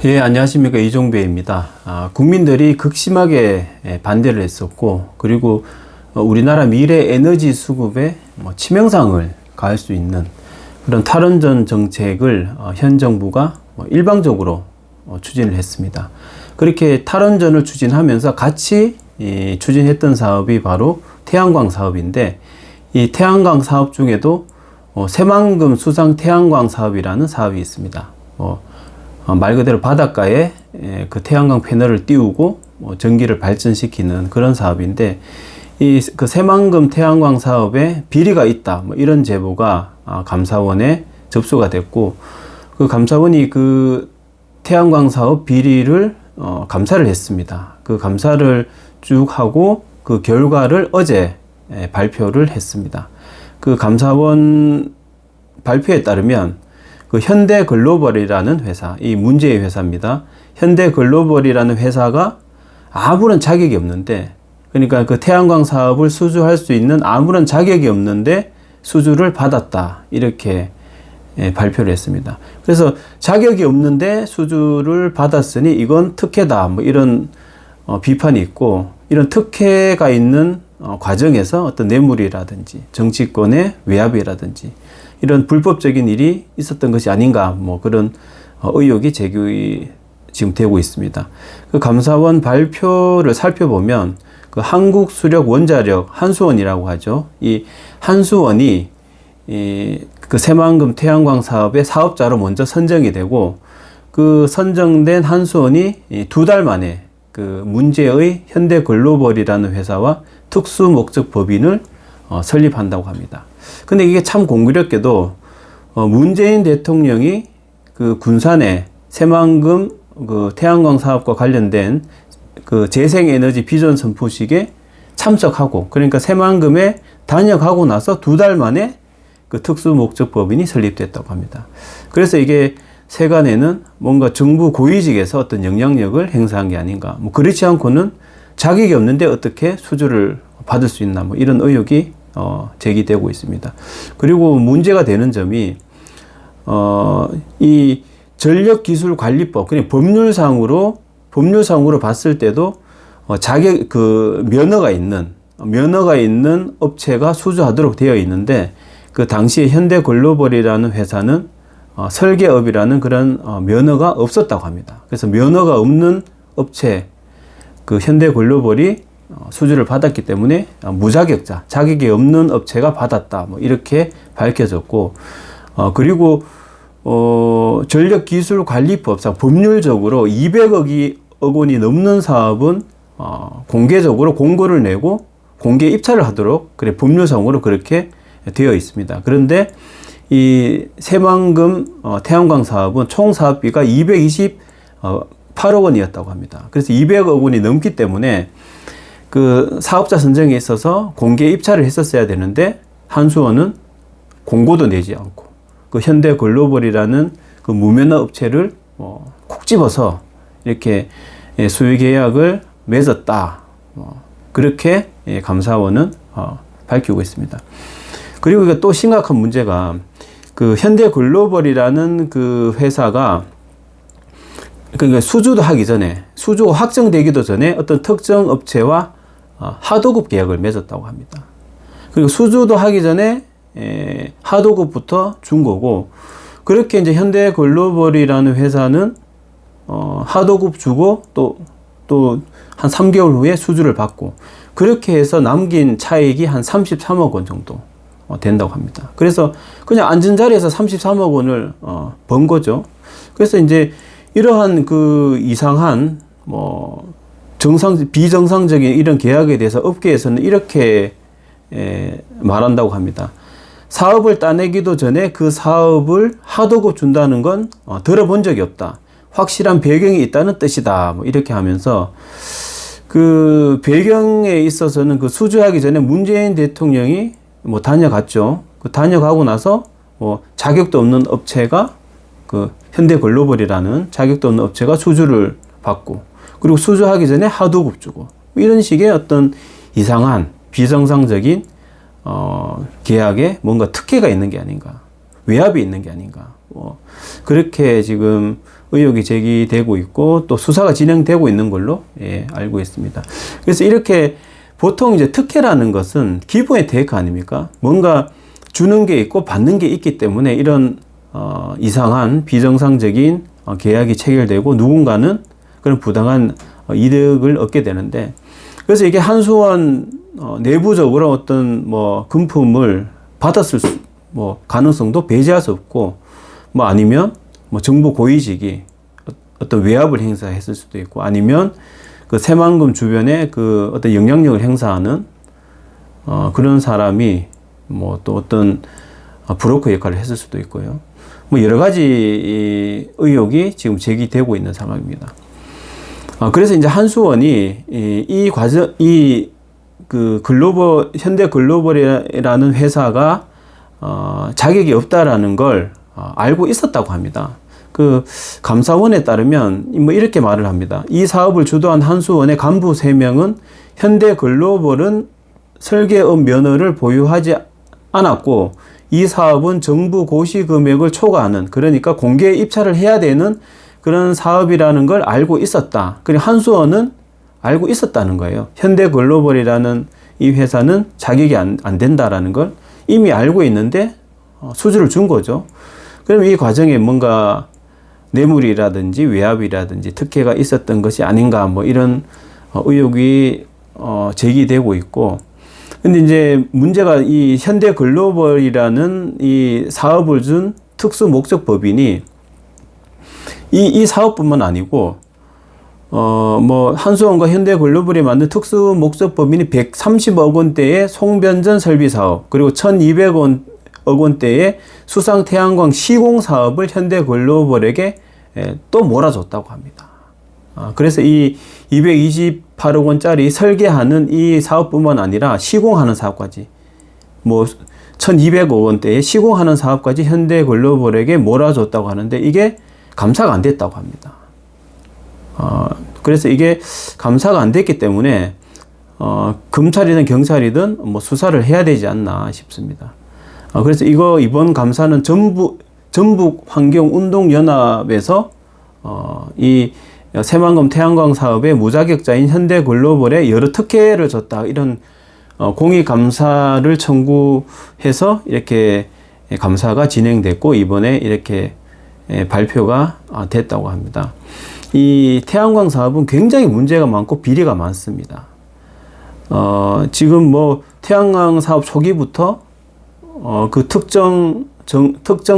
예, 안녕하십니까. 이종배입니다. 국민들이 극심하게 반대를 했었고, 그리고 우리나라 미래 에너지 수급에 치명상을 가할 수 있는 그런 탈원전 정책을 현 정부가 일방적으로 추진을 했습니다. 그렇게 탈원전을 추진하면서 같이 추진했던 사업이 바로 태양광 사업인데, 이 태양광 사업 중에도 새만금 수상 태양광 사업이라는 사업이 있습니다. 말 그대로 바닷가에 그 태양광 패널을 띄우고 전기를 발전시키는 그런 사업인데, 그 새만금 태양광 사업에 비리가 있다, 이런 제보가 감사원에 접수가 됐고, 그 감사원이 그 태양광 사업 비리를 감사를 했습니다. 그 감사를 쭉 하고 그 결과를 어제 발표를 했습니다. 그 감사원 발표에 따르면 그 현대글로벌이라는 회사, 이 문제의 회사입니다. 현대글로벌이라는 회사가 아무런 자격이 없는데, 그러니까 그 태양광 사업을 수주할 수 있는 아무런 자격이 없는데 수주를 받았다, 이렇게 발표를 했습니다. 그래서 자격이 없는데 수주를 받았으니 이건 특혜다, 이런 비판이 있고, 이런 특혜가 있는 과정에서 어떤 뇌물이라든지 정치권의 외압이라든지 이런 불법적인 일이 있었던 것이 아닌가, 그런 의혹이 제기 지금 되고 있습니다. 그 감사원 발표를 살펴보면 그 한국수력원자력 한수원이라고 하죠. 이 한수원이 그 새만금 태양광 사업의 사업자로 먼저 선정이 되고, 그 선정된 한수원이 2달 만에 그 문제의 현대글로벌이라는 회사와 특수목적법인을 설립한다고 합니다. 근데 이게 참 공교롭게도 문재인 대통령이 그 군산에 새만금 그 태양광 사업과 관련된 그 재생에너지 비전 선포식에 참석하고, 그러니까 새만금에 단역하고 나서 2달 만에 그 특수목적법인이 설립됐다고 합니다. 그래서 이게 세간에는 뭔가 정부 고위직에서 어떤 영향력을 행사한 게 아닌가, 그렇지 않고는 자격이 없는데 어떻게 수주를 받을 수 있나, 이런 의혹이 제기되고 있습니다. 그리고 문제가 되는 점이 이 전력기술관리법, 그냥 법률상으로 봤을 때도 면허가 있는 업체가 수주하도록 되어 있는데, 그 당시에 현대글로벌이라는 회사는 설계업이라는 그런 면허가 없었다고 합니다. 그래서 면허가 없는 업체, 그 현대글로벌이 수주를 받았기 때문에 무자격자, 자격이 없는 업체가 받았다, 이렇게 밝혀졌고, 그리고 전력기술관리법상 법률적으로 200억 원이 넘는 사업은 공개적으로 공고를 내고 공개 입찰을 하도록 법률상으로 그렇게 되어 있습니다. 그런데 이 새만금 태양광 사업은 총 사업비가 228억 원이었다고 합니다. 그래서 200억 원이 넘기 때문에 그 사업자 선정에 있어서 공개 입찰을 했었어야 되는데, 한수원은 공고도 내지 않고 그 현대글로벌이라는 그 무면허 업체를 콕 집어서 이렇게 수요 계약을 맺었다, 그렇게 감사원은 밝히고 있습니다. 그리고 또 심각한 문제가, 그 현대글로벌이라는 그 회사가 그러니까 수주도 하기 전에, 수주가 확정되기도 전에 어떤 특정 업체와 하도급 계약을 맺었다고 합니다. 그리고 수주도 하기 전에 하도급부터 준 거고, 그렇게 이제 현대글로벌이라는 회사는 하도급 주고 또 한 3개월 후에 수주를 받고, 그렇게 해서 남긴 차익이 한 33억 원 정도 된다고 합니다. 그래서 그냥 앉은 자리에서 33억 원을 번 거죠. 그래서 이제 이러한 그 이상한 비정상적인 이런 계약에 대해서 업계에서는 이렇게 말한다고 합니다. 사업을 따내기도 전에 그 사업을 하도급 준다는 건 들어본 적이 없다, 확실한 배경이 있다는 뜻이다, 이렇게 하면서 그 배경에 있어서는 그 수주하기 전에 문재인 대통령이 다녀갔죠. 그 다녀가고 나서 자격도 없는 업체가, 그 현대글로벌이라는 자격도 없는 업체가 수주를 받고, 그리고 수주하기 전에 하도급 주고, 이런 식의 어떤 이상한 비정상적인 계약에 뭔가 특혜가 있는 게 아닌가, 외압이 있는 게 아닌가, 그렇게 지금 의혹이 제기되고 있고 또 수사가 진행되고 있는 걸로 알고 있습니다. 그래서 이렇게 보통 이제 특혜라는 것은 기부의 대가 아닙니까? 뭔가 주는 게 있고 받는 게 있기 때문에 이런 이상한 비정상적인 계약이 체결되고 누군가는 그런 부당한 이득을 얻게 되는데, 그래서 이게 한수원 내부적으로 어떤 뭐 금품을 받았을 가능성도 배제할 수 없고, 뭐 아니면 뭐 정부 고위직이 어떤 외압을 행사했을 수도 있고, 아니면 그 새만금 주변에 그 어떤 영향력을 행사하는 그런 사람이 뭐 또 어떤 브로커 역할을 했을 수도 있고요. 뭐 여러 가지 의혹이 지금 제기되고 있는 상황입니다. 그래서 이제 한수원이 이 과정, 그 현대 글로벌이라는 회사가 자격이 없다라는 걸 알고 있었다고 합니다. 그 감사원에 따르면 뭐 이렇게 말을 합니다. 이 사업을 주도한 한수원의 간부 3명은 현대 글로벌은 설계업 면허를 보유하지 않았고, 이 사업은 정부 고시 금액을 초과하는, 그러니까 공개 입찰을 해야 되는 그런 사업이라는 걸 알고 있었다. 그리고 한수원은 알고 있었다는 거예요. 현대 글로벌이라는 이 회사는 자격이 안 된다라는 걸 이미 알고 있는데 수주를 준 거죠. 그럼 이 과정에 뭔가 뇌물이라든지 외압이라든지 특혜가 있었던 것이 아닌가, 뭐 이런 의혹이 제기되고 있고, 근데 이제 문제가 이 현대 글로벌이라는 이 사업을 준 특수 목적 법인이 이 사업뿐만 아니고 뭐 한수원과 현대 글로벌이 만든 특수 목적 법인이 130억 원대의 송변전 설비 사업, 그리고 1,200억 원대의 수상 태양광 시공 사업을 현대 글로벌에게 또 몰아줬다고 합니다. 그래서 이 228억 원짜리 설계하는 이 사업뿐만 아니라 시공하는 사업까지, 뭐 1,200억 원대의 시공하는 사업까지 현대 글로벌에게 몰아줬다고 하는데, 이게 감사가 안 됐다고 합니다. 그래서 이게 감사가 안 됐기 때문에 검찰이든 경찰이든 뭐 수사를 해야 되지 않나 싶습니다. 그래서 이번 감사는 전북 환경운동연합에서 이 새만금 태양광 사업의 무자격자인 현대 글로벌에 여러 특혜를 줬다, 이런 공익 감사를 청구해서 이렇게 감사가 진행됐고, 이번에 이렇게 발표가 됐다고 합니다. 이 태양광 사업은 굉장히 문제가 많고 비리가 많습니다. 지금 뭐 태양광 사업 초기부터 그 특정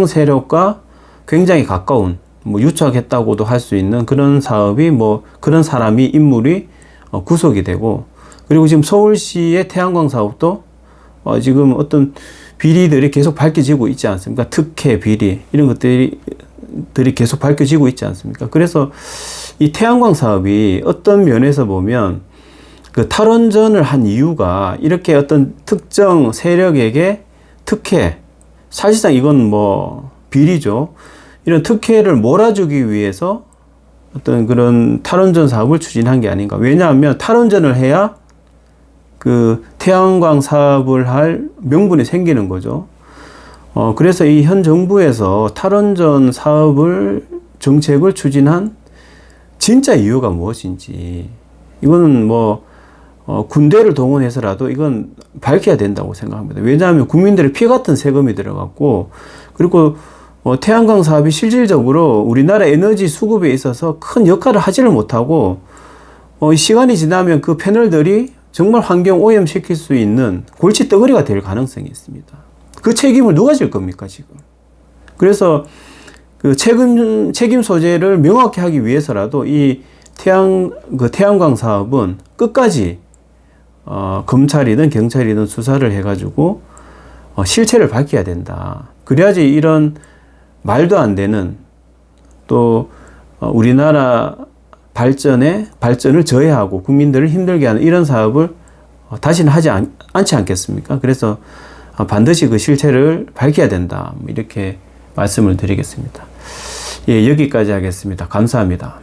세력과 굉장히 가까운, 뭐 유착했다고도 할 수 있는 그런 사업이, 뭐 그런 인물이 구속이 되고, 그리고 지금 서울시의 태양광 사업도 지금 어떤 비리들이 계속 밝혀지고 있지 않습니까? 특혜, 비리, 이런 것들이 계속 밝혀지고 있지 않습니까? 그래서 이 태양광 사업이 어떤 면에서 보면 그 탈원전을 한 이유가 이렇게 어떤 특정 세력에게 특혜, 사실상 이건 뭐 비리죠. 이런 특혜를 몰아주기 위해서 어떤 그런 탈원전 사업을 추진한 게 아닌가. 왜냐하면 탈원전을 해야 그 태양광 사업을 할 명분이 생기는 거죠. 그래서 이 현 정부에서 탈원전 정책을 추진한 진짜 이유가 무엇인지, 이거는 뭐 군대를 동원해서라도 이건 밝혀야 된다고 생각합니다. 왜냐하면 국민들의 피 같은 세금이 들어갔고, 그리고 태양광 사업이 실질적으로 우리나라 에너지 수급에 있어서 큰 역할을 하지를 못하고, 시간이 지나면 그 패널들이 정말 환경 오염시킬 수 있는 골칫덩어리가 될 가능성이 있습니다. 그 책임을 누가 질 겁니까, 지금? 그래서 그 책임 소재를 명확히 하기 위해서라도 이 태양광 사업은 끝까지 검찰이든 경찰이든 수사를 해가지고 실체를 밝혀야 된다. 그래야지 이런 말도 안 되는, 또 우리나라 발전을 저해하고 국민들을 힘들게 하는 이런 사업을 다시는 하지 않지 않겠습니까? 그래서 반드시 그 실체를 밝혀야 된다, 이렇게 말씀을 드리겠습니다. 예, 여기까지 하겠습니다. 감사합니다.